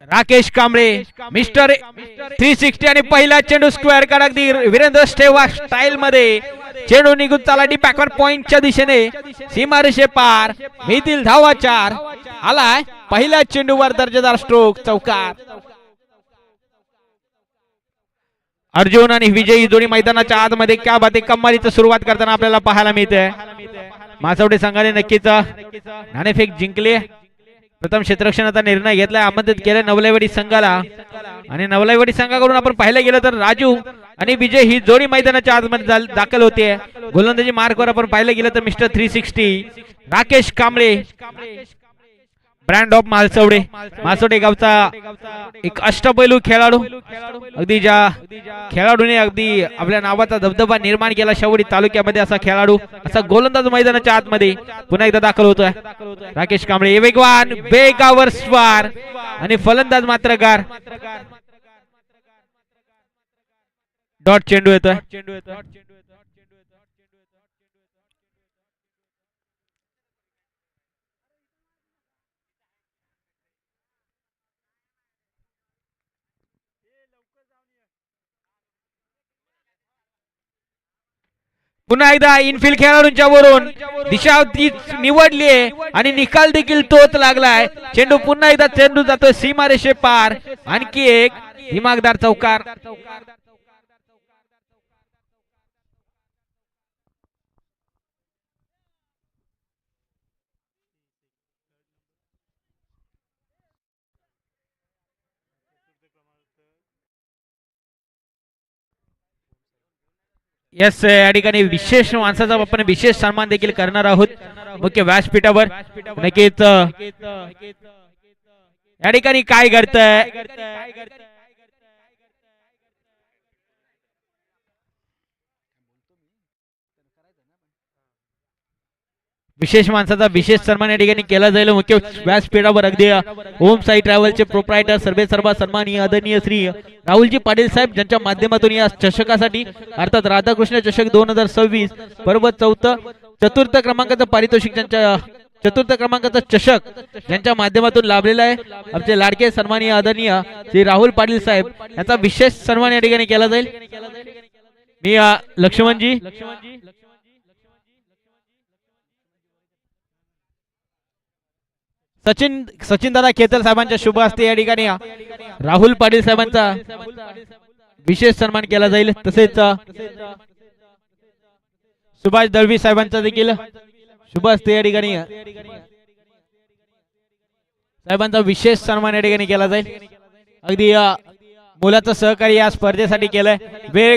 Rakesh Kamble mister 360 आणि पहिला चेंडू स्क्वेअर कडे अगदी वीरेंद्र स्टेवा स्टाईल मध्ये चेंडू निघून चाला डी बॅकवर्ड पॉइंटच्या दिशेने सीमारेषे पार मिळतील धावा 4 आलाय पहिल्या चेंडूवर दर्जेदार स्ट्रोक चौकार. अर्जुन आणि विजयी जोडी मैदानाच्या आतमध्ये क्या बाते कमालीची सुरुवात करताना आपल्याला पाहायला मिळते. मासवडे संघाने नक्कीच नाणेफेक जिंकली. प्रथम क्षेत्ररक्षणाचा निर्णय घेतलाय आमंत्रित केले नवलेवाडी संघाला आणि नवलेवाडी संघाकडून आपण पाहिलं गेलं तर राजू आणि विजय ही जोडी मैदानाच्या आतमध्ये दाखल होते. गोलंदाजी मार्कवर आपण पाहिलं गेलं तर mister 360 Rakesh Kamble brand of मालसवडे मासवडे गावचा एक अष्टपैलू खेळाडू अगदी ज्या खेळाडूने अगदी आपल्या नावाचा दबदबा निर्माण केला शेवटी तालुक्यामध्ये असा खेळाडू असा गोलंदाज मैदानाच्या आतमध्ये पुन्हा एकदा दाखल होतोय. राकेश कांबळे वेगवान वेगावर स्वार आणि फलंदाज मात्र गार. डॉट चेंडू येतोय. पुन्हा एकदा इनफिल्ड खेळाडूंच्या वरून दिशा निवडली आणि निकाल देखील तोच लागलाय. चेंडू पुन्हा एकदा चेंडू जातोय सीमारेषे पार. आणखी एक दिमागदार चौकार. यस या ठिकाणी विशेष माणसाचा आपण विशेष सन्मान देखील करणार आहोत मुख्य व्यासपीठावर. नक्कीच या ठिकाणी काय घडतंय विशेष माणसाचा विशेष सन्मान या ठिकाणी केला जाईल मुख्य व्यासपीठावर. अगदी ओम साई ट्रॅव्हलचे प्रोप्रायटर सर्वे सर्व सन्माननीय आदरणीय श्री राहुलजी पाटील साहेब ज्यांच्या माध्यमातून या चषकासाठी अर्थात राधाकृष्ण चषक 2026 पर्व चतुर्थ क्रमांकाचं पारितोषिक ज्यांच्या चतुर्थ क्रमांकाचा चषक यांच्या माध्यमातून लाभलेला आहे. आमचे लाडके सन्माननीय आदरणीय श्री राहुल पाटील साहेब यांचा विशेष सन्मान या ठिकाणी केला जाईल. मी लक्ष्मणजी सचिन दादा खेतर साहेबांच्या शुभ हस्ते या ठिकाणी राहुल पाटील साहेबांचा विशेष सन्मान केला जाईल. तसेच सुभाष दळवी साहेबांचा देखील शुभ हस्ते या ठिकाणी साहेबांचा विशेष सन्मान या ठिकाणी केला जाईल. अगदी मुलाचं सहकार्य या स्पर्धेसाठी केलंय. वेळ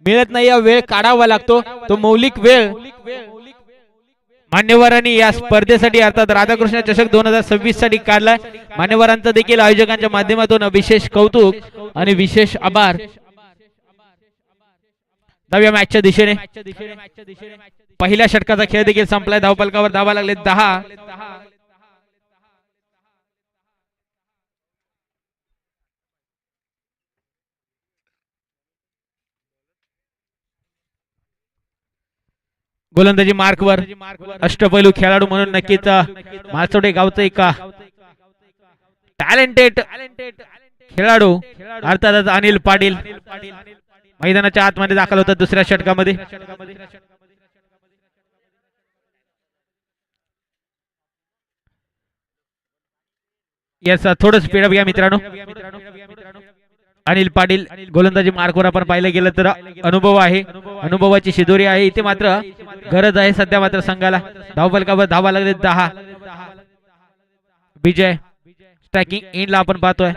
मिळत नाही, वेळ काढावा लागतो. तो मौलिक वेळ मान्यवरांनी या स्पर्धेसाठी अर्थात राधाकृष्ण चषक 2026 साठी काढलाय. मान्यवरांचा देखील आयोजकांच्या माध्यमातून विशेष कौतुक आणि विशेष आभार. दहाव्या मॅचच्या दिशेने पहिल्या षटकाचा खेळ देखील संपलाय. धावफलकावर धावा लागले 10. गोलंदाजी मार्कवर अष्टपैलू खेळाडू म्हणून नक्कीच मालसोडे गावचं एक टॅलेंटेड खेळाडू अर्थातच अनिल पाटील मैदानाच्या आतमध्ये दाखल होतात दुसऱ्या षटकामध्ये. यस थोडं स्पीडअप घ्या मित्रांनो. अनिल पाटील गोलंदाजी मार्कवर आपण पाहिलं गेलं तर अनुभव आहे, अनुभवाची शिदोरी आहे. इथे मात्र गरज आहे सध्या मात्र संघाला. धावफलकावर धावा लागले 10. विजय स्ट्रायकिंग एंडला आपण पाहतोय.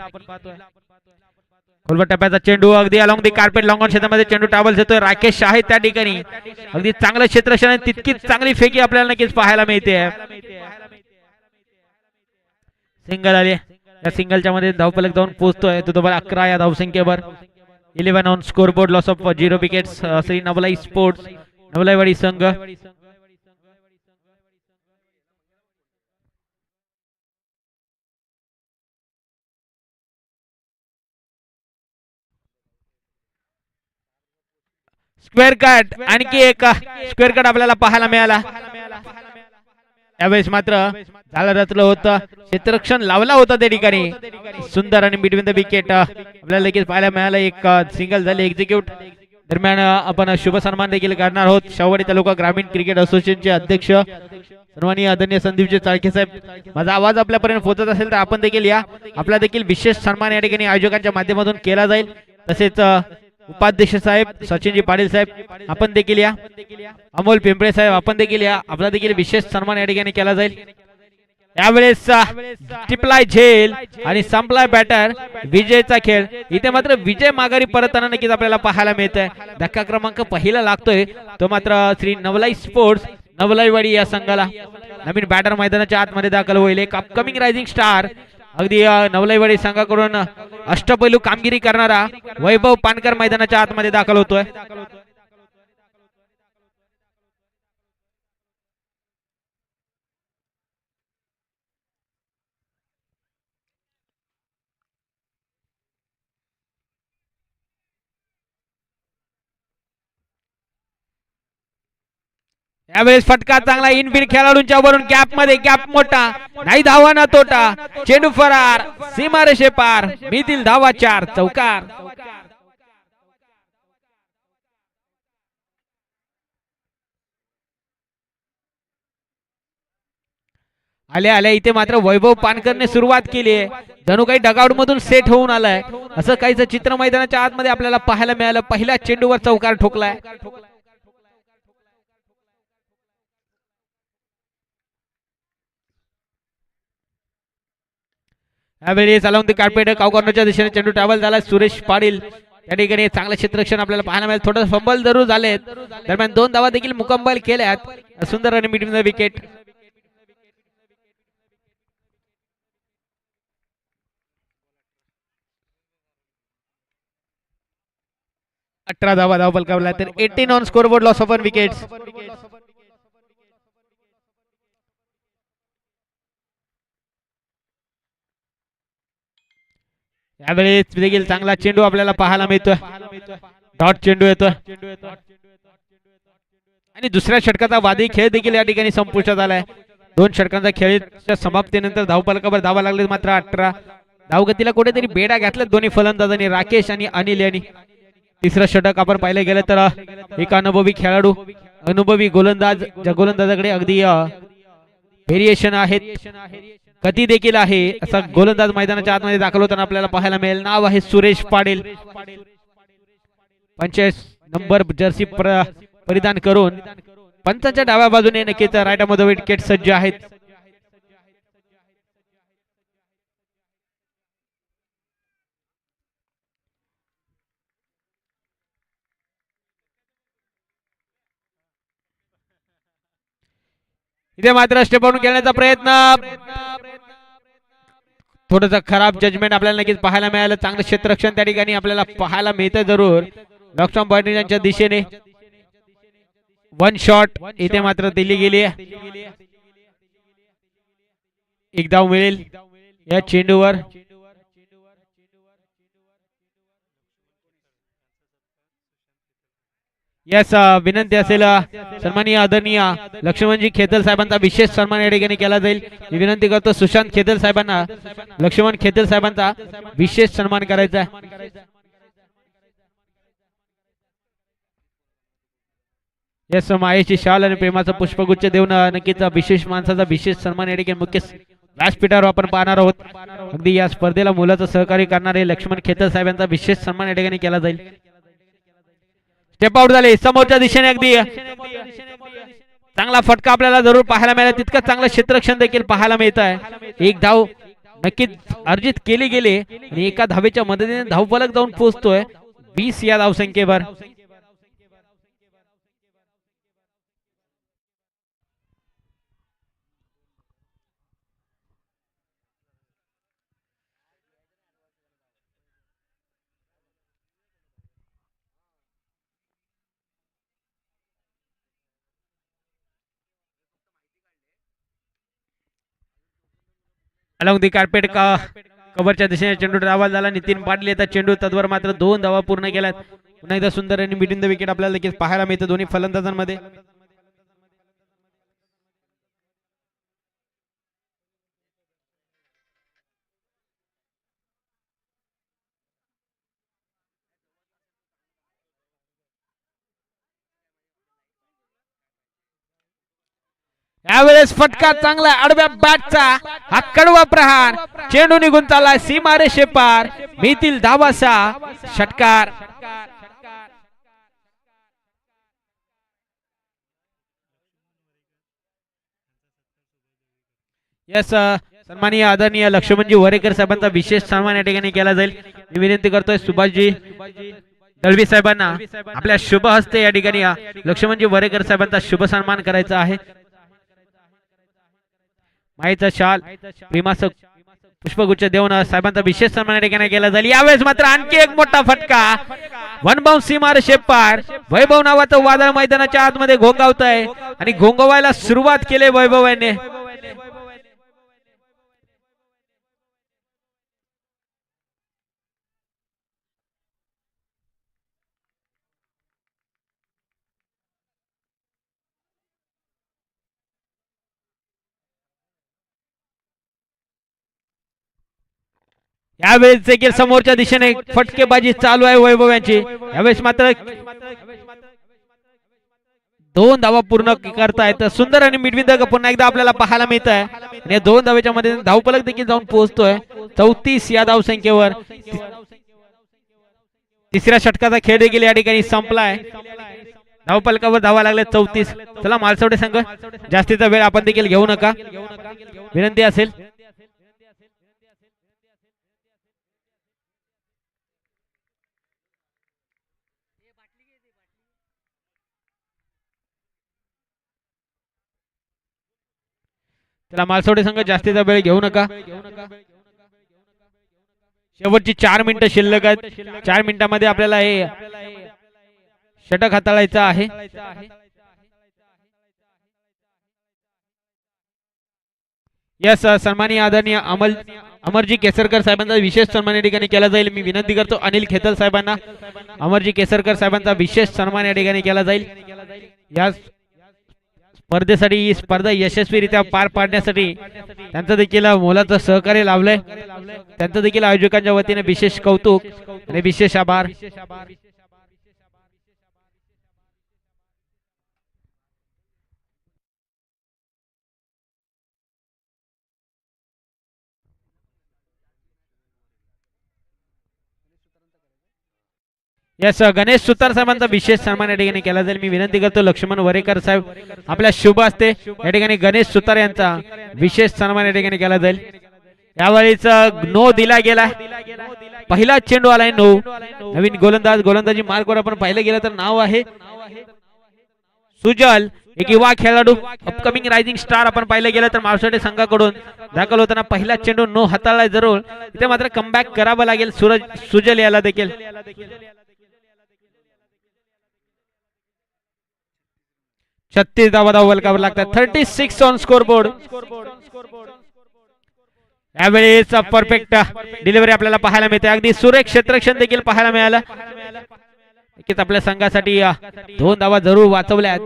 खोलवर टप्प्याचा चेंडू अगदी along the carpet long on क्षेत्रामध्ये चेंडू टाबल येतोय. राकेश आहे त्या ठिकाणी अगदी चांगलं क्षेत्ररक्षण तितकीच चांगली फेकी आपल्याला नक्कीच पाहायला मिळते. सिंगल आले. या सिंगलच्या मध्ये धावफलक जाऊन पोहोचतोय. तो तुम्हाला 11 या धावसंख्येवर. 11 on scoreboard. Loss of 0 wickets. Shri Navlai sports Navlaiwadi संघ. स्क्वेअर कट आणखी एक स्क्वेअर कट आपल्याला पाहायला मिळाला. यावेळेस मात्र झालं रचलं होतं, क्षेत्ररक्षण लावला होता त्या ठिकाणी. सुंदर आणि बिटवीन द विकेट आपल्याला लगेच पाहायला मिळालं. एक सिंगल झाले एक्झिक्यूट. दरम्यान आपण शुभ सन्मान देखील करणार आहोत. शाहूवाडी तालुका ग्रामीण क्रिकेट असोसिएशनचे अध्यक्ष सर्वांनी आदरणीय संदीपजी चाळके साहेब. माझा आवाज आपल्यापर्यंत पोहोचत असेल तर आपण देखील या. आपला देखील विशेष सन्मान या ठिकाणी आयोजकांच्या माध्यमातून केला जाईल. तसेच उपाध्यक्ष साहेब सचिनजी पाटील साहेब आपण देखील या. अमोल पिंपळे साहेब आपण देखील या. आपला देखील विशेष सन्मान या ठिकाणी केला जाईल. यावेळेस टिपलाय झेल आणि संपलाय बॅटर. विजयचा खेळ. इथे मात्र विजय माघारी परतताना नक्कीच आपल्याला पाहायला मिळतंय. धक्का क्रमांक पहिला लागतोय तो मात्र श्री नवलाई स्पोर्ट्स नवलाईवाडी या संघाला. नवीन बॅटर मैदानाच्या आतमध्ये दाखल होईल. एक अपकमिंग रायझिंग स्टार अगदी नवलाईवाडी संघाकडून अष्टपैलू कामगिरी करणारा वैभव पानकर मैदानाच्या आतमध्ये दाखल होतोय. यावेळेस फटका चांगला इनफिल्ड खेळाडूंच्या वरून गॅप मध्ये. गॅप मोठा नाही, धावा ना तोटा. चेंडू फरार सीमारेषे पार. मिळतील धावा 4. चौकार. आल्या आल्या इथे मात्र वैभव पानकरने सुरुवात केली आहे. जणू काही डगआउट मधून सेट होऊन आलाय असं काहीच चित्र मैदानाच्या आतमध्ये आपल्याला पाहायला मिळालं. पहिल्या चेंडूवर चौकार ठोकलाय. यावेळी चालवून ती कार्पेट कावकॉर्नरच्या दिशेने चेंडू ट्रॅव्हल झाला. सुरेश पाटील त्या ठिकाणी चांगलं क्षेत्ररक्षण आपल्याला पाहायला मिळेल. थोडं फंबल जरूर झालेत. दरम्यान 2 धावा देखील मुकंमल केल्यात. सुंदर आणि मिडविन द विकेट. अठरा धावा धावफल कावला तर 18 on scoreboard. Loss of 1 wickets. यावेळेस देखील चांगला चेंडू आपल्याला पाहायला मिळतोय. डॉट चेंडू येतोय आणि दुसऱ्या षटकाचा वादी खेळ देखील या ठिकाणी संपुष्टात आलाय. 2 षटकांचा खेळच्या समाप्तीनंतर धावफलकावर धावा लागले मात्र 18. धावगतीला कुठेतरी बेडा घातला दोन्ही फलंदाजांनी, राकेश आणि अनिल यांनी. तिसरं षटक आपण पाहिलं गेलं तर एक अनुभवी खेळाडू, अनुभवी गोलंदाज, ज्या गोलंदाजाकडे अगदी व्हेरिएशन आहेत, गती देखील आहे, असा गोलंदाज मैदानाच्या आतमध्ये दाखल होताना आपल्याला पाहायला मिळेल. नाव आहे सुरेश पाटील. 45 नंबर जर्सी परिधान करून पंचांच्या डाव्या बाजूने नक्कीच राईट मध्ये विकेट सज्ज आहेत. इथे मात्र स्टेपवरून खेळण्याचा प्रयत्न, थोडंसं खराब जजमेंट आपल्याला नक्कीच पाहायला मिळालं. चांगलं क्षेत्ररक्षण त्या ठिकाणी आपल्याला पाहायला मिळतं जरूर लॉकस्टॉम बॉटरीच्या दिशेने. 1 शॉट इथे मात्र दिली गेली. एक धाव मिळेल या चेंडूवर. यस, विनंती असेल सन्माननीय आदरणीय लक्ष्मणजी खेतल साहेबांचा विशेष सन्मान या ठिकाणी केला जाईल. मी विनंती करतो सुशांत खेतल साहेबांना, लक्ष्मण खेतल साहेबांचा विशेष सन्मान करायचा आहे. यस, मायेची शाल आणि प्रेमाचा पुष्पगुच्छ देऊन नक्कीच विशेष माणसाचा विशेष सन्मान या ठिकाणी मुख्य व्यासपीठावर आपण पाहणार आहोत. अगदी या स्पर्धेला मुलाचं सहकार्य करणारे लक्ष्मण खेतल साहेबांचा विशेष सन्मान या ठिकाणी केला जाईल. स्टेप आउट झाले समोरच्या दिशेने. अगदी चांगला फटका आपल्याला जरूर पाहायला मिळाला. तितकं चांगलं क्षेत्ररक्षण देखील पाहायला मिळत आहे. एक धाव नक्कीच अर्जित केली गेली आणि एका धावेच्या मदतीने धावफलक जाऊन पोहोचतोय 20 या धावसंख्येवर. अलॉंग दी कार्पेट का कव्हरच्या दिशेने चेंडू ट्रॅव्हल झाला. नितीन पाटील येतात चेंडू तद्वर मात्र 2 धावा पूर्ण केल्यात. पुन्हा एकदा सुंदर आणि मिडविन द विकेट आपल्याला लगेच पाहायला मिळतं दोन्ही फलंदाजांमध्ये. यावेळेस फटका चांगला आडव्या बॅटचा हा कडवा प्रहार चेंडू निघून चालला सीमारेषे पार मिळतील धावासा षटकार. यस सन्माननीय आदरणीय लक्ष्मणजी वरेकर साहेबांचा विशेष सन्मान या ठिकाणी केला जाईल. मी विनंती करतोय सुभाषजी दळवी साहेबांना आपल्या शुभ हस्ते या ठिकाणी लक्ष्मणजी वरेकर साहेबांचा शुभ सन्मान करायचा आहे. माईचा शाल भीमासक पुष्पगुच्छ देऊन साहेबांचा विशेष सन्मान या ठिकाणी केला जाईल. यावेळेस मात्र आणखी एक मोठा फटका वन बाउंड सीमारेषे पार वैभव नावाचं वादळ मैदानाच्या आतमध्ये घोंगावत आहे आणि घोंगवायला सुरुवात केली वैभव याने. यावेळेस देखील समोरच्या दिशेने फटकेबाजी चालू आहे वैभव यांची. यावेळेस मात्र 2 धावा पूर्ण करतायत सुंदर आणि मिडविंद पुन्हा एकदा आपल्याला पाहायला मिळत आहे आणि 2 धावेच्या मध्ये धावफलक देखील जाऊन पोहोचतोय 34 या धाव संख्येवर. तिसऱ्या षटकाचा खेळ देखील या ठिकाणी संपलाय. धावफलकावर धावा लागले 34. चला मालसवडे संघ जास्तीचा वेळ आपण देखील घेऊ नका विनंती असेल. त्याला मालसवडे संघ जास्तीचा वेळ घेऊ नका. शेवटची 4 मिनिटं शिल्लक आहेत. 4 मिनिटांमध्ये आपल्याला हे षटक हाताळायचं आहे. यस सन्माननीय आदरणीय अमरजी केसरकर साहेबांचा विशेष सन्मान या ठिकाणी केला जाईल. मी विनंती करतो अनिल खेतल साहेबांना अमरजी केसरकर साहेबांचा विशेष सन्मान या ठिकाणी केला जाईल. या स्पर्धेसाठी ही स्पर्धा यशस्वीरित्या पार पाडण्यासाठी त्यांचं देखील मोलाचं सहकार्य लाभलंय. त्यांचं देखील आयोजकांच्या वतीने विशेष कौतुक आणि विशेष आभार. यस गणेश सुतार साहेबांचा विशेष सन्मान या ठिकाणी केला जाईल. मी विनंती करतो लक्ष्मण वरेकर साहेब आपल्या शुभ हस्ते या ठिकाणी गणेश सुतार यांचा विशेष सन्मान या ठिकाणी केला जाईल. यावेळीच नो दिला गेला. पहिला चेंडू आलाय नो. नवीन गोलंदाजी मार्कवर आपण पाहिलं गेलं तर नाव आहे सुजल एक युवा खेळाडू अपकमिंग रायझिंग स्टार. आपण पाहिलं गेलं तर मावसाडे संघाकडून दाखल होताना पहिला चेंडू नो हाताळलाय जरूर. इथे मात्र कमबॅक करावं लागेल सुजल याला देखील. 36 धावा धावफलकावर लागतात. 36 ऑन स्कोर बोर्ड. यावेळेस परफेक्ट डिलिव्हरी आपल्याला पाहायला मिळते. अगदी सुरेख क्षेत्ररक्षण देखील पाहायला मिळालं. नक्कीच आपल्या संघासाठी 2 धावा जरूर वाचवल्या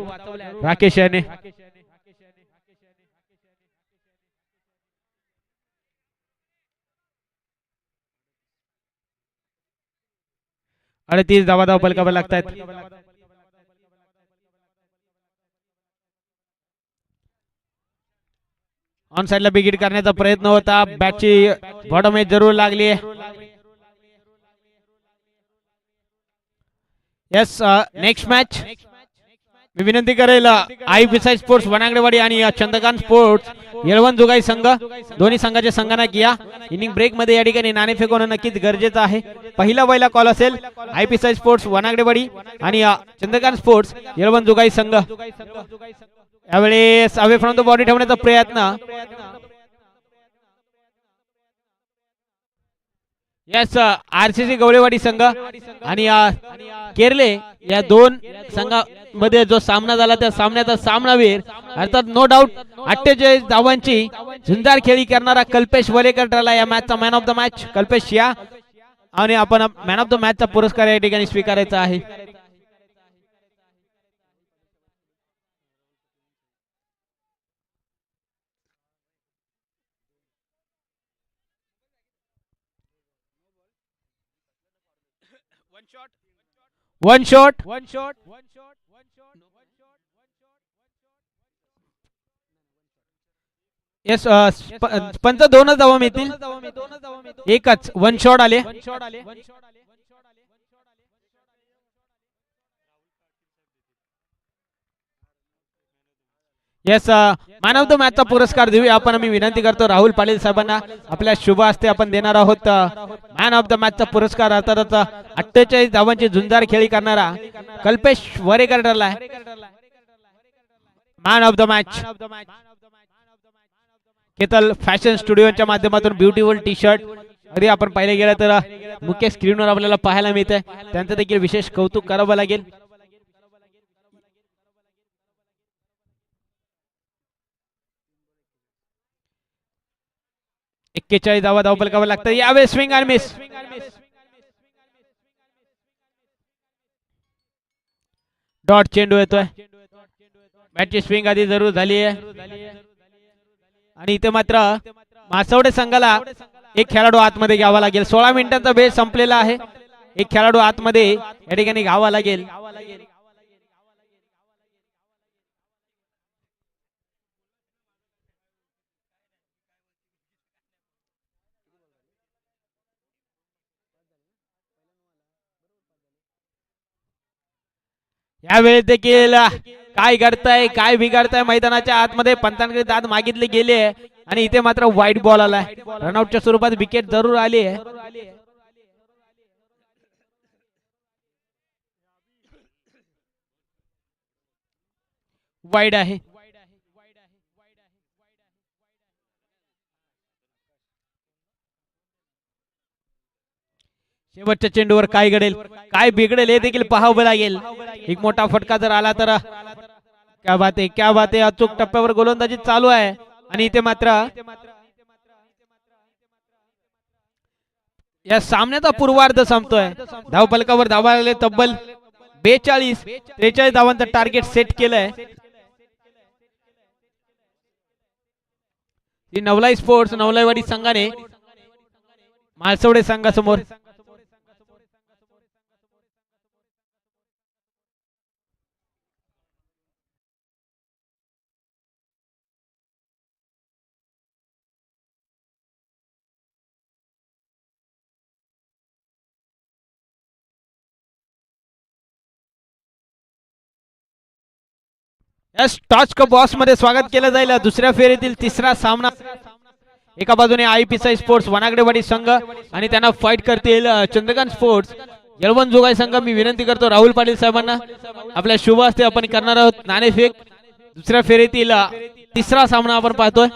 राकेश याने. आणि 30 धावा धावफलकावर लागतात. ऑन साइडला बिगिट करण्याचा प्रयत्न होता. बॅटची बॉटम एज जरूर लागली. यस नेक्स्ट मॅच मी विनंती करेल आयपीएसआय स्पोर्ट्स वनागडेवाडी आणि चंद्रकांत स्पोर्ट्स येळवण जोगाई संघ दोन्ही संघाच्या संघांना किया इनिंग ब्रेक मध्ये या ठिकाणी नाणे फेकवणं नक्कीच गरजेचं आहे. पहिला पहिला कॉल असेल आयपीएसआय स्पोर्ट्स वनागडेवाडी आणि चंद्रकांत स्पोर्ट्स येळवण जोगाई संघ. यावेळेस अवे फ्रॉम द बॉडी ठेवण्याचा प्रयत्न. यस आरसीसी गवळेवाडी संघ आणि केरले या 2 संघामध्ये जो सामना झाला त्या सामन्याचा सामनावीर अर्थात नो डाऊट 48 धावांची झुंजार खेळी करणारा कल्पेश वलेकर ठरला या मॅचचा man of the match. Kalpesh या आणि आपण मॅन ऑफ द मॅचचा पुरस्कार या ठिकाणी स्वीकारायचा आहे. वन शॉट यस पंच दोनच धावा मिळतील, एकच वन शॉट आले. येस मॅन ऑफ द मॅचचा पुरस्कार देऊया आपण. आम्ही विनंती करतो राहुल पाटील साहेबांना आपल्या शुभ हस्ते आपण देणार आहोत मॅन ऑफ द मॅचचा पुरस्कार. अर्थातच 48 धावांची झुंजार खेळी करणारा कल्पेश वरेकर ठरला मॅन ऑफ द मॅच. केतल फॅशन स्टुडिओच्या माध्यमातून ब्युटिफुल टी शर्ट अगदी आपण पाहिले गेलं तर मुख्य स्क्रीनवर आपल्याला पाहायला मिळतंय, त्यांचं देखील विशेष कौतुक करावं लागेल. एक्केचाळीस धावा धावपलकावर लागतात यावेळेस. स्विंग आणि मिस. डॉट चेंडू येतोय. बॅटची स्विंग आधी जरूर झाली आहे आणि इथे मात्र मासवडे संघाला एक खेळाडू आतमध्ये घ्यावा लागेल. 16 मिनिटांचा वेळ संपलेला आहे. एक खेळाडू आतमध्ये या ठिकाणी घ्यावा लागेल. यावेळेस देखील काय घडतंय काय बिघडतंय मैदानाच्या आतमध्ये. पंचांकडे दाद मागितले गेले आणि इथे मात्र व्हाईट बॉल आलाय. रनआउटच्या स्वरूपात विकेट जरूर आली आहे. वाईड आहे. शेवटच्या चेंडूवर काय घडेल काय बिघडेल हे देखील पाहावं लागेल. एक मोठा फटका जर आला तर क्या बात आहे क्या बात आहे. अचूक टप्प्यावर गोलंदाजी चालू आहे आणि इथे मात्र या सामन्याचा पूर्वार्ध संपतोय. धावफलकावर धावा आले तब्बल 42. 43 धावांचं टार्गेट सेट केलंय. नवलाई स्पोर्ट्स नवलाईवाडी संघाने माळसवडे संघासमोर टॉच कप बॉक्स मध्ये स्वागत केलं जाईल. दुसऱ्या फेरीतील तिसरा सामना. एका बाजूने आयपीसाई स्पोर्ट्स वनागडेवाडी संघ आणि त्यांना फाईट करतील चंद्रकांत स्पोर्ट्स यलवण जोगाई संघ. मी विनंती करतो राहुल पाटील साहेबांना आपल्या शुभ हस्ते आपण करणार आहोत नाणेफेक. दुसऱ्या फेरीतील तिसरा सामना आपण पाहतोय.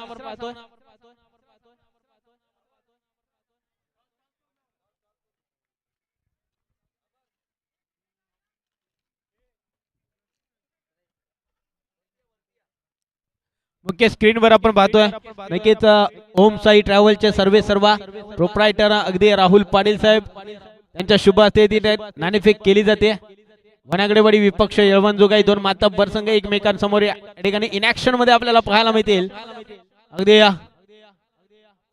मुख्य स्क्रीनवर आपण पाहतोय नक्कीच ओम साई ट्रॅव्हलचे सर्वे सर्वा प्रोप्रायटर अगदी राहुल पाटील साहेब यांच्या शुभ हस्ते नाणेफेक केली जाते. वनागडेवाडी विपक्ष यलवण जोगाई दोन मातब्बर संघ एकमेकांसमोर या ठिकाणी इनॅक्शन मध्ये आपल्याला पाहायला मिळतील. अगदी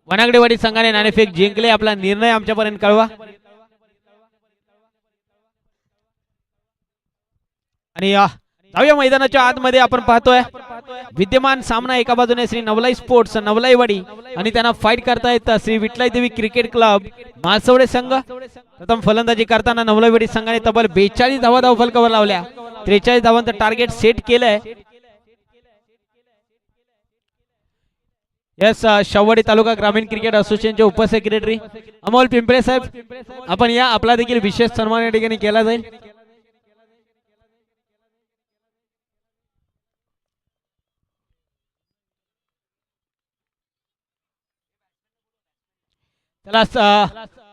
वनागडेवाडी संघाने नाणेफेक जिंकले. आपला निर्णय आमच्यापर्यंत कळवा. आणि जाऊया मैदानाच्या आतमध्ये. आपण पाहतोय विद्यमान सामना. एका बाजूने श्री नवलाई स्पोर्ट्स नवलाईवाडी आणि त्यांना फाईट करतायत श्री विठलाई देवी क्रिकेट क्लब मासवडे संघ. प्रथम फलंदाजी करताना नवलाईवाडी संघाने तब्बल 42 धावा धावफलकावर लावल्या. 43 धावांचं टार्गेट सेट केलंय. यस शववाडी तालुका ग्रामीण क्रिकेट असोसिएशनचे उपसेक्रेटरी अमोल पिंपळे साहेब आपण या. आपला देखील विशेष सन्मान या ठिकाणी केला जाईल. चला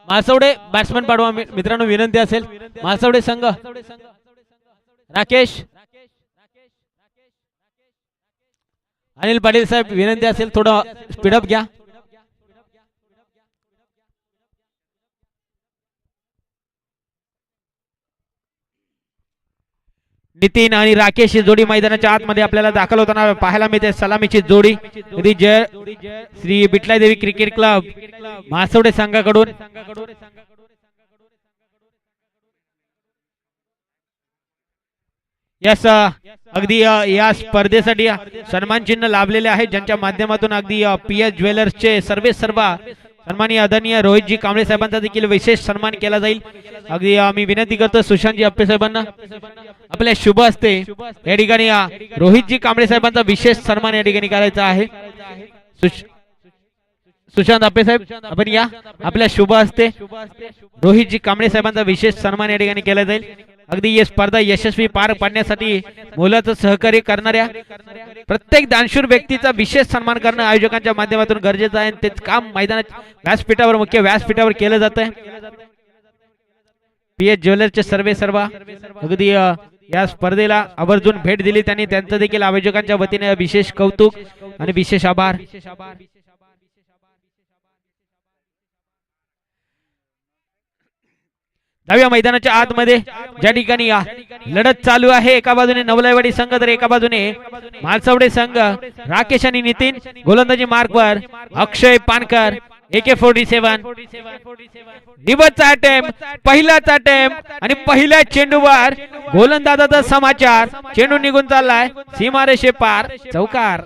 मासवडे बॅट्समन पाठवा मित्रांनो. विनंती असेल मासवडे संघ राकेश अनिल पाटील साहेब विनंती असेल थोडं स्पीडअप घ्या. नितीन आणि राकेश जोडी मैदानाच्या आतमध्ये आपल्याला दाखल होताना पाहायला मिळते. सलामीची जोडी जय श्री बिटलाई देवी क्रिकेट क्लब मासवडे संघाकडून. यस अगदी या स्पर्धेसाठी सन्मान चिन्ह लाभलेले आहे, ज्यांच्या माध्यमातून अगदी PS ज्वेलर्सचे सर्व सन्माननीय आदरणीय रोहितजी कांबळे साहेबांचा देखील विशेष सन्मान केला जाईल। अगदी मी विनंती करतो सुशांतजी अप्पे साहेबांना आपल्या शुभ हस्ते या ठिकाणी रोहितजी कांबळे साहेबांचा विशेष सन्मान या ठिकाणी करायचा आहे। सुशांत अप्पे साहेब आपण या, आपल्या शुभ हस्ते रोहितजी कांबळे साहेबांचा विशेष सन्मान या ठिकाणी केला जाईल। अगदी ही स्पर्धा यशस्वी पार पाडण्यासाठी मोलाचं सहकार्य करणाऱ्या प्रत्येक दानशूर व्यक्तीचा विशेष सन्मान करणं आयोजकांच्या माध्यमातून गरजेचं आहे। तेच काम मैदानाच्या व्यासपीठावर मुख्य व्यासपीठावर केलं जात आहे। PS ज्वेलर्सचे सर्व अगदी या स्पर्धेला आवर्जून भेट दिली, त्यांनी त्यांचं देखील आयोजकांच्या वतीने विशेष कौतुक आणि विशेष आभार। दहाव्या मैदानाच्या आतमध्ये ज्या ठिकाणी लढत चालू आहे, एका बाजूने नवलाईवाडी संघ तर एका बाजूने मालसावडे संघ। राकेश आणि नितीन गोलंदाजी मार्कवर, अक्षय पानकर AK-47 दिवसचा अटेम्प्ट, पहिलाच अटेम्प्ट आणि पहिल्या चेंडूवर गोलंदाजाचा समाचार, चेंडू निघून चाललाय सीमारेषे पार, चौकार।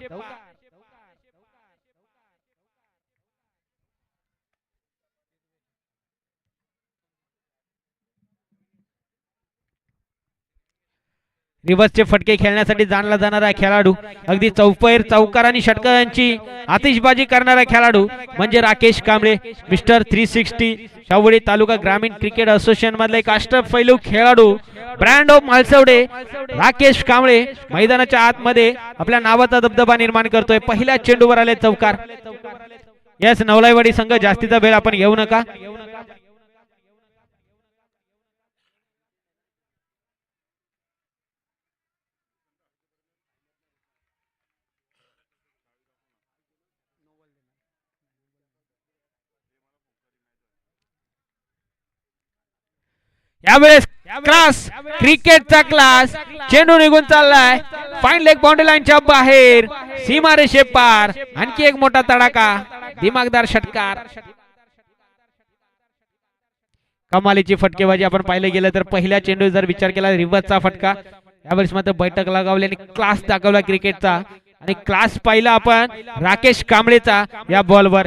रिवर्सचे फटके खेळण्यासाठी जाणला जाणारा खेळाडू, अगदी चौफेर चौकार आणि षटकांची आतिषबाजी करणारा खेळाडू म्हणजे राकेश कांबळे, मिस्टर 360 शावडी तालुका ग्रामीण क्रिकेट असोसिएशन मधला एक अष्टपैलू खेळाडू, ब्रँड ऑफ मालसवडे राकेश कांबळे मैदानाच्या आतमध्ये आपल्या नावाचा दबदबा निर्माण करतोय। पहिल्या चेंडूवर आले चौकार। यस नवलाईवाडी संघ जास्तीचा वेळ आपण घेऊ नका। यावेळेस क्लास, क्रिकेटचा क्लास, चेंडू निघून चाललाय फाईन लेग बाउंड्री लाईनच्या बाहेर, सीमारेषे पार, आणखी एक मोठा तडाखा, दिमागदार षटकार। कमालीची फटकेबाजी आपण पाहिलं गेलं तर पहिल्या चेंडू जर विचार केला रिव्हर्सचा फटका, यावेळेस मात्र बैठक लगावली आणि क्लास दाखवला क्रिकेटचा, आणि क्लास पाहिला आपण राकेश कांबळेचा या बॉलवर।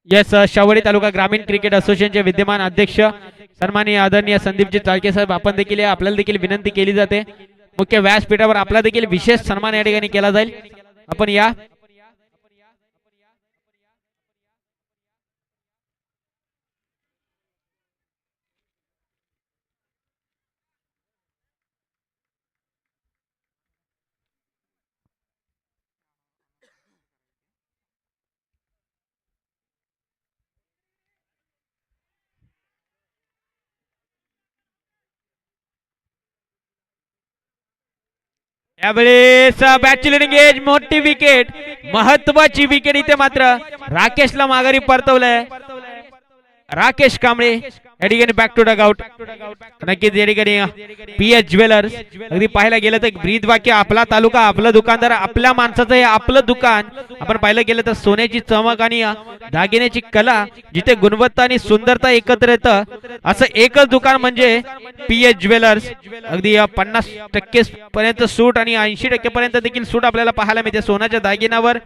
यस शावडी तालुका ग्रामीण क्रिकेट असोसिएशनचे विद्यमान अध्यक्ष सन्माननीय आदरणीय संदीपजी चाळके साहेब आपण देखील आपल्याला देखील विनंती केली जाते, मुख्य व्यासपीठावर आपला देखील विशेष सन्मान या ठिकाणी केला जाईल, आपण या। यावेळेस बॅचलरिंग एज मोठी विकेट, महत्वाची विकेट इथे मात्र राकेशला माघारी परतवलंय राकेश कांबळे या ठिकाणी बॅक टू डग आउट। नक्कीच या ठिकाणी PS ज्वेलर्स अगदी पाहायला गेलं तर ब्रीद वाक्य आपला तालुका आपलं दुकानदार आपल्या माणसाचं हे आपलं दुकान। आपण पाहिलं गेलं तर सोन्याची चमक आणि दागिन्याची कला जिथे गुणवत्ता आणि सुंदरता एकत्र येतं असं एकच दुकान म्हणजे PS ज्वेलर्स। अगदी 50% पर्यंत सूट आणि 80% पर्यंत देखील सूट आपल्याला पाहायला मिळते। सोन्याच्या दागिन्यावर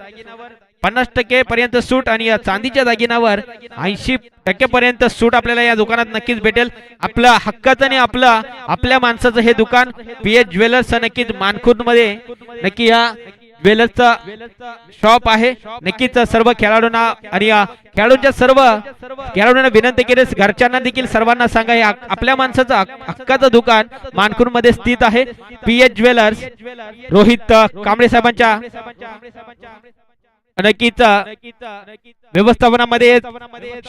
50% पर्यंत सूट आणि या चांदीच्या दागिन्यावर 80% पर्यंत सूट आपल्याला या दुकानात नक्कीच भेटेल। आपलं हक्काचं आणि आपल्या माणसाचं हे दुकान PS ज्वेलर्स नक्कीच मानखुर्द मध्ये नक्की या ज्वेलर्सचा शॉप आहे। नक्कीच सर्व खेळाडूंना आणि खेळाडूंच्या सर्व खेळाडूंना विनंती केली, घरच्यांना देखील सर्वांना सांगा हे आपल्या माणसाचं हक्काचं दुकान मानखुर्द मध्ये स्थित आहे। PS ज्वेलर्स रोहित कांबळे साहेबांच्या नक्कीच व्यवस्थापनामध्ये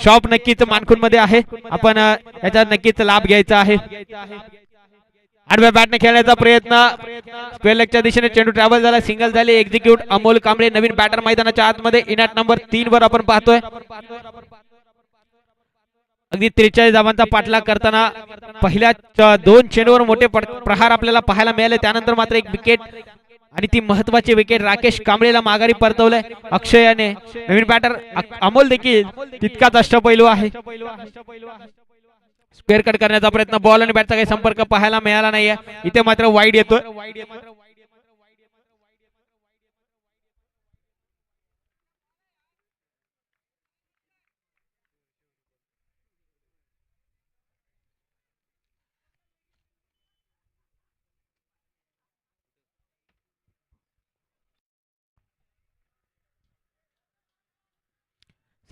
शॉप नक्कीच मानखुर्द मध्ये आहे, आपण याचा नक्कीच लाभ घ्यायचा आहे। आडव्या बॅटने खेळण्याचा प्रयत्न, स्क्वेअर लेगच्या दिशेने चेंडू ट्रॅव्हल झाला, सिंगल झाले, एक्झिक्यूट अमोल कांबळे नवीन बॅटर मैदानाच्या आतमध्ये इनॅट नंबर 3 वर आपण पाहतोय। अगदी 43 धावांचा पाठलाग करताना पहिल्या 2 चेंडूवर मोठे प्रहार आपल्याला पाहायला मिळाले, त्यानंतर मात्र एक विकेट आणि ती महत्वाची विकेट राकेश कांबळेला माघारी परतवलंय अक्षयाने। नवीन बॅटर अमोल देखील तितकाच अष्टपैलू आहे। स्क्वेअर कट करण्याचा प्रयत्न, बॉल आणि बॅटचा काही संपर्क पाहायला मिळाला नाहीये. इथे मात्र वाईड येतोय.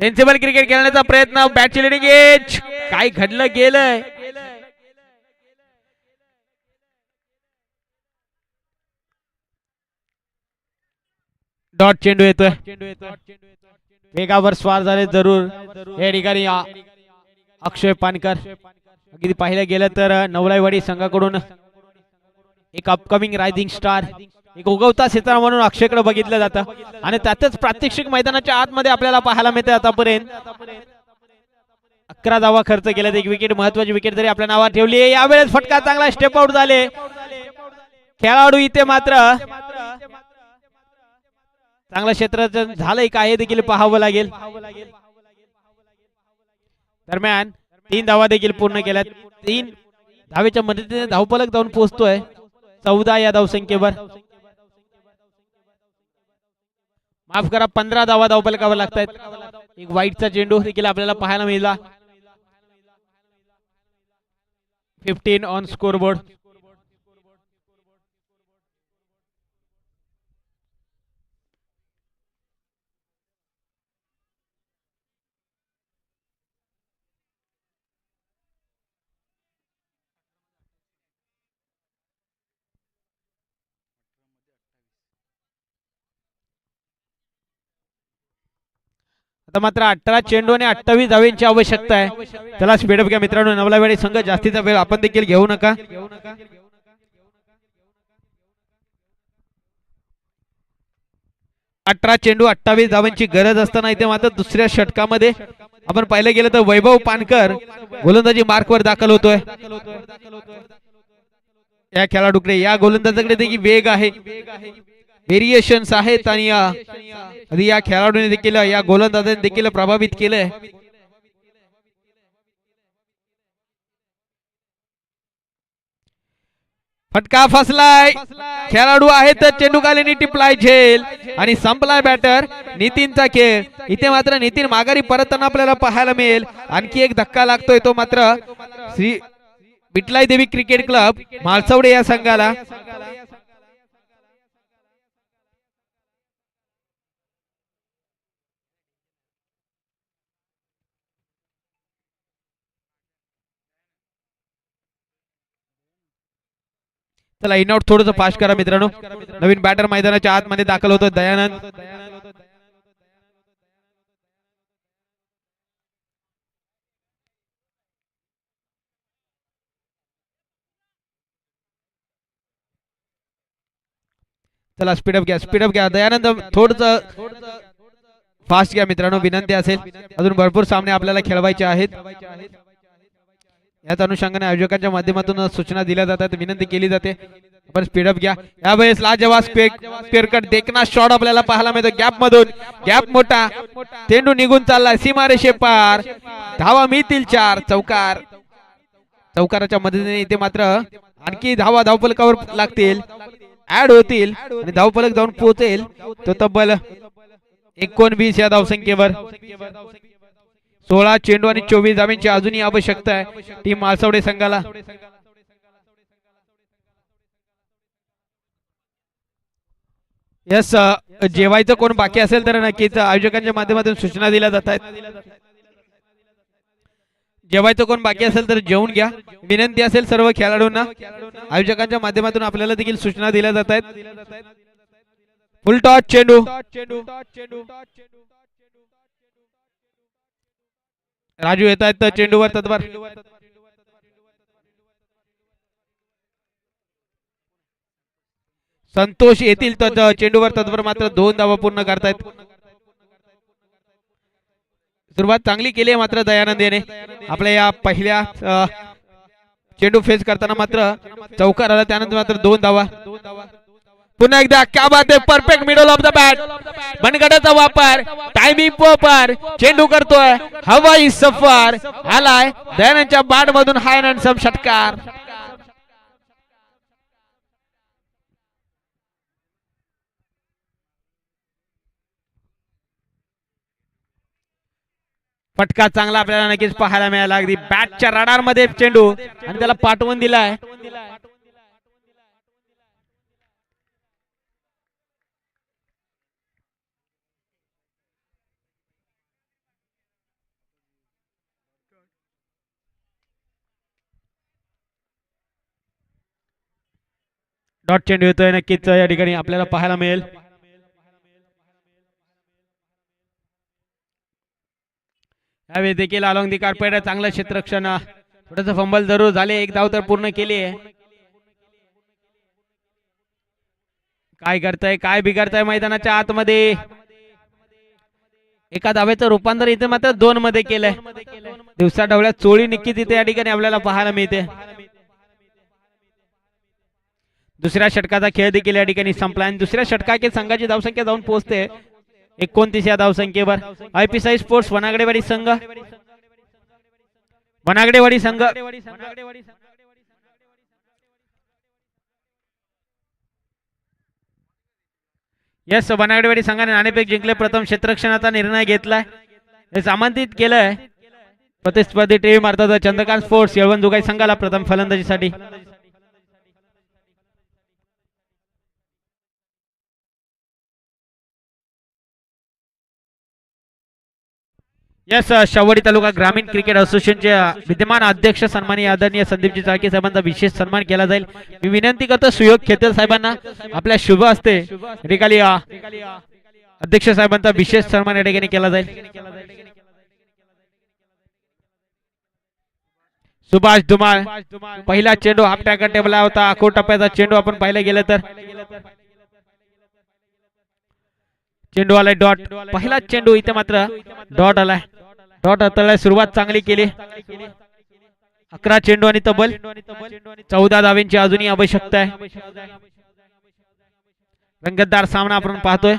सेन्सिबल क्रिकेट खेळण्याचा प्रयत्न, बॅटची लिडिंग एज, काय घडलं गेलंय. डॉट चेंडू येतोय. वेगावर स्वार झाले जरूर या ठिकाणी अक्षय पानकर. अगदी पाहिलं गेलं तर नवलाईवाडी संघाकडून एक अपकमिंग रायझिंग स्टार, एक उगवता सितारा म्हणून अक्षयकडे बघितलं जातं आणि त्यातच प्रात्यक्षिक मैदानाच्या आतमध्ये आपल्याला पाहायला मिळते. आतापर्यंत 11 धावा खर्च केल्यात, एक विकेट, महत्वाची विकेट तरी आपल्या नावात ठेवली. यावेळेस फटका चांगला स्टेप आउट झाले खेळाडू. इथे मात्र चांगलं क्षेत्र झालंय का हे देखील पाहावं लागेल. दरम्यान 3 धावा देखील पूर्ण केल्यात. 3 धावेच्या मदतीने धावफलक जाऊन पोहोचतोय 14 या धावसंख्येवर. माफ करा, 15 धावा धावफलकावर लागतायत. एक वाईटचा चेंडू देखील आपल्याला पाहायला मिळाला. 15 ऑन स्कोरबोर्ड. आता मात्र 18 चेंडू आणि 28 धावेंची आवश्यकता आहे. त्याला स्पीडअप घ्या मित्रांनो. नवलावेडी संघ जास्तीचा वेळ आपण देखील घेऊ नका. 18 चेंडू 28 धावांची गरज असताना इथे मात्र दुसऱ्या षटकामध्ये आपण पाहिलं गेलं तर वैभव पानकर गोलंदाजी मार्कवर दाखल होतोय. या खेळाडूकडे, या गोलंदाजाकडे देखील वेग आहे, व्हेरिएशन्स आहेत आणि या खेळाडूने देखील, या गोलंदाजाने देखील प्रभावित केलंय. फटका फसलाय. खेळाडू आहेत चेंडूकालीनी टिपलाय झेल आणि संपलाय बॅटर नितीनचा खेळ. इथे मात्र नितीन माघारी परतताना आपल्याला पाहायला मिळेल. आणखी एक धक्का लागतोय, तो मात्र श्री विठलाई देवी क्रिकेट क्लब माळसवडे या संघाला. चला इन आउट थोडंसं फास्ट करा मित्रांनो. नवीन बॅटर मैदानाच्या आतमध्ये दाखल होतो दयानंद. चला स्पीडअप घ्या, स्पीडअप घ्या दयानंद. थोडंसं फास्ट घ्या मित्रांनो, विनंती असेल. अजून भरपूर सामने आपल्याला खेळवायचे आहेत. याच अनुषंगाने आयोजकांच्या माध्यमातून सूचना दिल्या जातात, विनंती केली जाते. पण स्पीडअप घ्या. यावेळेस लाजवाब स्क्वेअर कट देखना शॉट आपल्याला पाहायला मिळतो. गॅप मधून, गॅप मोठा, चेंडू निघून चाललाय सीमारेषे पार. धावा मिळतील 4. चौकार, चौकाराच्या मदतीने इथे मात्र आणखी धावा धावफलकावर लागतील, ऍड होतील आणि धावफलक जाऊन पोहोचेल तो तब्बल 19 या धावसंख्येवर. 16 चेंडू आणि 24 धावांची अजूनही आवश्यकता आहे टीम माळसवडे संघाला. यस, जेवायचं कोण बाकी असेल तर नक्कीच आयोजकांच्या माध्यमातून सूचना दिल्या जात आहेत. जेवायचं कोण बाकी असेल तर जेवून घ्या, विनंती असेल सर्व खेळाडूंना. आयोजकांच्या माध्यमातून आपल्याला देखील सूचना दिल्या जात आहेत. फुल टॉस चेंडू, राजू येत आहेत चेंडूवर तत्पर. संतोष येतील तर चेंडूवर तत्पर, मात्र 2 धावा पूर्ण करतायत. सुरुवात चांगली केली आहे मात्र दयानंद याने आपल्या या पहिल्या चेंडू फेस करताना मात्र चौकार आला, त्यानंतर मात्र 2 धावा. पुन्हा एकदा क्या बात आहे, perfect middle of the bat, मनगटाचा वापर, टायमिंग प्रॉपर, चेंडू करतोय हवाई सफर, आलाय दयानंदच्या बॅट मधून हाय अँड सम षटकार. फटका चांगला आपल्याला नक्कीच पाहायला मिळाला. अगदी बॅटच्या रडार मध्ये चेंडू आणि त्याला पाठवून दिलाय. डॉट चेंडू येतोय नक्कीच या ठिकाणी आपल्याला पाहायला मिळेल. यावेळी देखील अलॉंग दी कार्पेट चांगलं क्षेत्ररक्षण, थोडंसं फंबल जरूर झाले, एक धाव तर पूर्ण केली आहे. काय करताय, काय बिघडताय मैदानाच्या आतमध्ये. एका धावेचं रूपांतर इथे मात्र 2 मध्ये केलंय. दिवसा ढवळ्यात चोळी नक्कीच इथे या ठिकाणी आपल्याला पाहायला मिळते. दुसऱ्या षटकाचा खेळ देखील या ठिकाणी संपला आणि दुसऱ्या षटकाची संघाची धावसंख्या जाऊन पोहोचते 29 या धावसंख्येवर. आयपीसाई स्पोर्ट्स वनागडेवाडी संघ, वनागडेवाडी संघ यस, वनागडेवाडी संघाने नाणेफेक जिंकले. प्रथम क्षेत्ररक्षणाचा निर्णय घेतलाय, हे आमंत्रित केलंय प्रतिस्पर्धी टीम अर्थात चंद्रकांत स्पोर्ट्स येळवण जुगाई संघाला प्रथम फलंदाजीसाठी. यस, शावडी तालुका ग्रामीण क्रिकेट असोसिएशनचे विद्यमान अध्यक्ष सन्माननीय आदरणीय संदीपजी चाळके साहेबांचा विशेष सन्मान केला जाईल. मी विनंती करतो सुयोग खेतर साहेबांना आपल्या शुभ हस्ते या ठिकाणी अध्यक्ष साहेबांचा विशेष सन्मान या ठिकाणी केला जाईल. सुभाष धुमाळ पहिला चेंडू हाफ टॅकर टेबला होता. अखो टप्प्याचा चेंडू आपण पाहिलं गेलं तर चेंडू आलाय डॉट. पहिला चेंडू इथे मात्र डॉट आलाय. डॉट हाताळलाय, सुरुवात चांगली केली. 11 चेंडू आणि तब्बल 14 धावांची अजूनही आवश्यकता आहे. रंगतदार सामना आपण पाहतोय.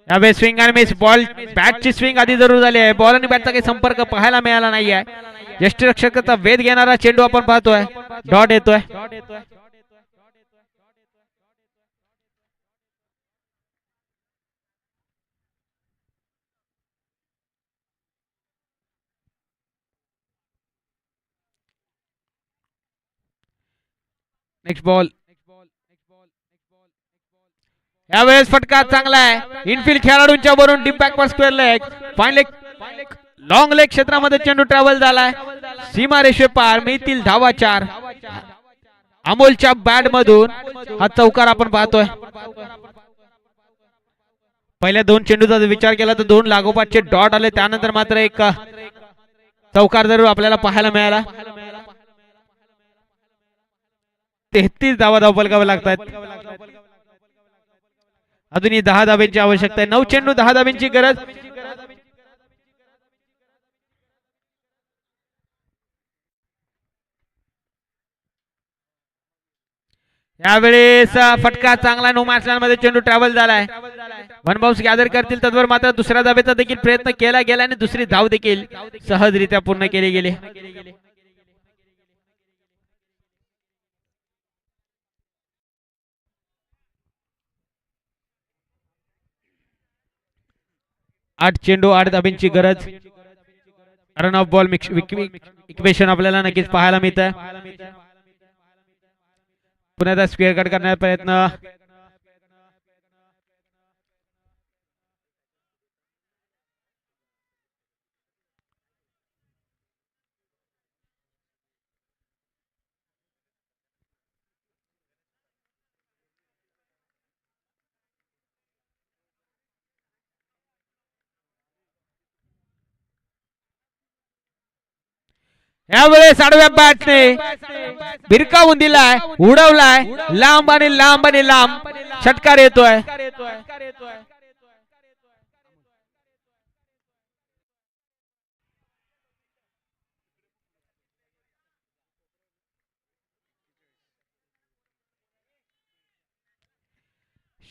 यावेळी स्विंग आणि मिस, बॉल बॅटची स्विंग आधी जरूर झाली आहे. बॉल आणि बॅटचा काही संपर्क पाहायला मिळाला नाहीये. यष्टीरक्षकाचा वेध घेणारा चेंडू आपण पाहतोय. डॉट येतोय. Next ball. यावेळेस फटका चांगला आहे. इनफिल्ड खेळाडूंच्या वरून deep backward square leg, fine leg, long leg क्षेत्रामध्ये चेंडू ट्रॅव्हल झालाय. सीमा रेषे पार, मिळतील धावा 4. अमोलच्या बॅट मधून हा चौकार आपण पाहतोय. पहिल्या 2 चेंडूचा विचार केला तर 2 लागोपाठचे डॉट आले, त्यानंतर मात्र एक चौकार जरूर आपल्याला पाहायला मिळाला. 33 धावा धावपलकाव्या लागतात. अजूनही 10 धाब्यांची आवश्यकता आहे. 9 चेंडू 10 धाब्यांची गरज. यावेळेस फटका चांगला, नो मॅचमध्ये चेंडू ट्रॅव्हल झालाय. वन बाउन्स गॅदर करतील तत्वर मात्र दुसऱ्या धावेचा देखील प्रयत्न केला गेला आणि दुसरी धाव देखील सहजरित्या पूर्ण केली गेली. 8 चेंडू 8 धाब्यांची गरज. रन ऑफ बॉल इक्वेशन आपल्याला नक्कीच पाहायला मिळतं. पुन्हा स्क्वेअर कट करण्याचा प्रयत्न. यावेळेस आडव्या बॅटने भिरकावून दिलाय, उडवलाय, लांब आणि लांब आणि लांब षटकार येतोय.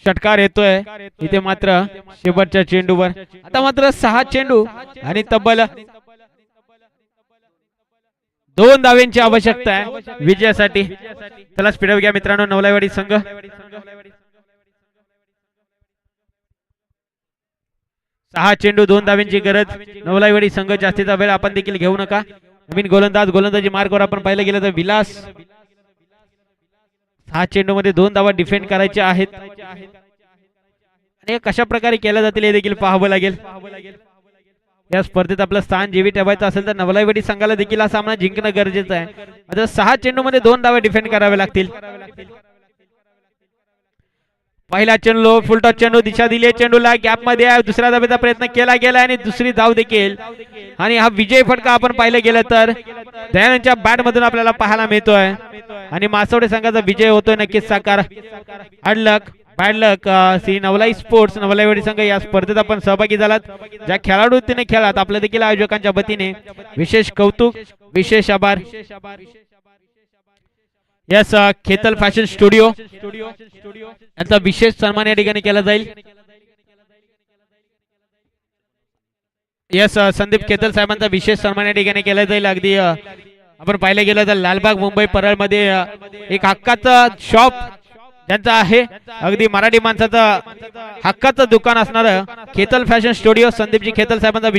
षटकार येतोय इथे मात्र शेवटच्या चेंडूवर. आता मात्र 6 चेंडू आणि तब्बल 2 धावांची आवश्यकता आहे विजयासाठी. चला स्पीडअप घ्या मित्रांनो नवलाईवाडी संघ. 6 चेंडू 2 धावांची गरज नवलाईवाडी संघ. जास्तीचा वेळ आपण देखील घेऊ नका. नवीन गोलंदाजी मार्कवर आपण पाहिलं गेलं तर विलास. 6 चेंडू मध्ये 2 धावा डिफेंड करायच्या आहेत आणि कशा प्रकारे केल्या जातील हे देखील पाहावं लागेल. या स्पर्धेत आपलं स्थान जीवित ठेवायचं असेल तर नवलाईवाडी संघाला देखील हा सामना जिंकणं गरजेचं आहे. आता 6 चेंडू मध्ये 2 धावा डिफेंड करावे लागतील. पहिला चेंडू फुलटॉस चेंडू दिशा दिली चेंडूला गॅप मध्ये आहे. दुसऱ्या धावेचा प्रयत्न केला गेला आणि दुसरी धाव देखील आणि हा विजय फटका आपण पाहिलं गेलं तर दयानंदच्या बॅट मधून आपल्याला पाहायला मिळतोय आणि मासवडे संघाचा विजय होतोय नक्कीच साकार. हार्डलक बॅडलक श्री नवलाई स्पोर्ट्स नवलाईवाडी संघ या स्पर्धेत आपण सहभागी झालात. ज्या खेळाडूंनी खेळात आपल्या देखील आयोजकांच्या वतीने विशेष कौतुक विशेष आभार. यस खेतल फॅशन स्टुडिओ यांचा विशेष सन्मान या ठिकाणी केला जाईल. यस संदीप खेतल साहेबांचा विशेष सन्मान या ठिकाणी केला जाईल. अगदी आपण पाहिलं गेलं तर लालबाग मुंबई परळ मध्ये एक हक्काचं शॉप ज्यांचं आहे अगदी मराठी माणसाचं हक्काचं दुकान असणार खेतल फॅशन स्टुडिओ संदीपजी खेतल साहेबांचा